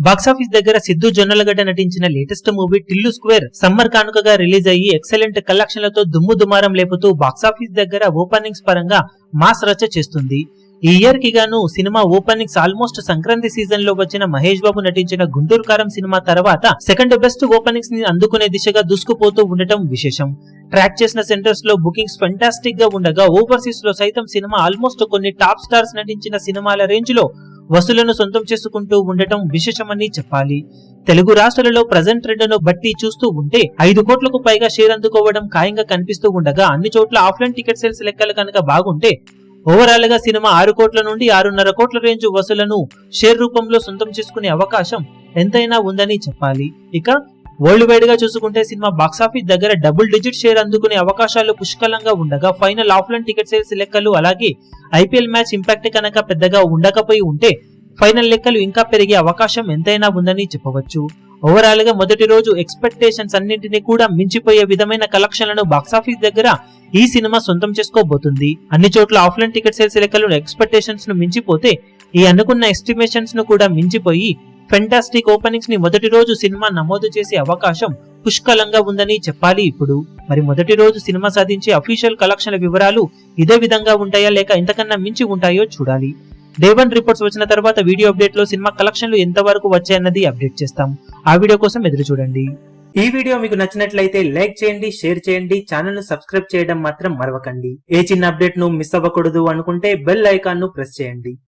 Box office దగ్గర సిద్ధు జొన్నలగడ్డ నటించిన latest movie Tillu square summer కానుకగా రిలీజ్ అయ్యి ఎక్సలెంట్ కలెక్షన్లతో దుమ్ము దుమారం లేపుతూ బాక్సాఫీస్ దగ్గర ఓపెనింగ్స్ పరంగా మాస్ రచ్చ చేస్తుంది. ఈ ఇయర్ కి గాను cinema openings almost Sankranti season లో వచ్చిన మహేష్ బాబు నటించిన గుంటూరు కారం సినిమా తర్వాత సెకండ్ బెస్ట్ ఓపెనింగ్స్ ని అందుకునే దిశగా దూసుకుపోతూ ఉండటం విశేషం. ట్రాక్ చేసిన సెంటర్స్ లో బుకింగ్స్ ఫెంటాస్టిక్ గా ఉండగా ఓవర్సీస్ లో సైతం సినిమా ఆల్మోస్ట్ కొన్ని టాప్ స్టార్స్ నటించిన సినిమాల రేంజ్ లో వసూలను సొంతం చేసుకుంటూ ఉండటం విశేషమని చెప్పాలి. తెలుగు రాష్ట్రాలలో ప్రజెంట్ ట్రెండ్ ను బట్టి చూస్తూ ఉంటే 5 కోట్లకు పైగా షేర్ అందుకోవడం ఖాయంగా కనిపిస్తూ ఉండగా అన్ని చోట్ల ఆఫ్లైన్ టికెట్ సేల్స్ లెక్కలు కనుక బాగుంటే ఓవరాల్ గా సినిమా 6 కోట్ల నుండి 6.5 కోట్ల రేంజ్ వసూలను షేర్ రూపంలో సొంతం చేసుకునే అవకాశం ఎంతైనా ఉందని చెప్పాలి. ఇక వరల్డ్ వైడ్ గా చూసుకుంటే సినిమా బాక్సాఫీస్ దగ్గర డబుల్ డిజిట్ షేర్ అందుకునే అవకాశాలు పుష్కలంగా ఉండగా ఫైనల్ ఆఫ్లైన్ టికెట్ సేల్స్ లెక్కలు అలాగే ఐపీఎల్ మ్యాచ్ ఇంపాక్ట్ కనుక పెద్దగా ఉండకపోయి ఉంటే ఫైనల్ లెక్కలు ఇంకా పెరిగే అవకాశం ఎంతైనా ఉందని చెప్పవచ్చు. ఓవరాల్ గా మొదటి రోజు ఎక్స్పెక్టేషన్స్ అన్నింటినీ కూడా మించిపోయే విధమైన కలెక్షన్లను బాక్సాఫీస్ దగ్గర ఈ సినిమా సొంతం చేసుకోబోతుంది. అన్ని చోట్ల ఆఫ్లైన్ టికెట్ సేల్స్ లెక్కలు ఎక్స్పెక్టేషన్స్ ను మించిపోతే ఈ అనుకున్న ఎస్టిమేషన్స్ ను కూడా మించిపోయి ఫెంటాస్టిక్ ఓపెనింగ్స్ ని మొదటి రోజు సినిమా నమోదు చేసే అవకాశం పుష్కలంగా ఉందని చెప్పాలి. ఇప్పుడు మరి మొదటి రోజు సినిమా సాధించే అఫీషియల్ కలెక్షన్ల వివరాలు ఇదే విధంగా ఉంటాయా లేక ఇంతకన్నా మించి ఉంటాయో చూడాలి. డే 1 రిపోర్ట్స్ వచ్చిన తర్వాత వీడియో అప్డేట్ లో సినిమా కలెక్షన్లు ఎంత వరకు వచ్చాయన్నది అప్డేట్ చేస్తాం. ఆ వీడియో కోసం ఎదురు చూడండి. ఈ వీడియో మీకు నచ్చినట్లయితే లైక్ చేయండి, షేర్ చేయండి, ఛానల్ ను సబ్స్క్రైబ్ చేయడం మాత్రం మరవకండి. ఏ చిన్న అప్డేట్ ను మిస్ అవ్వకూడదు అనుకుంటే బెల్ ఐకాన్ ను ప్రెస్ చేయండి.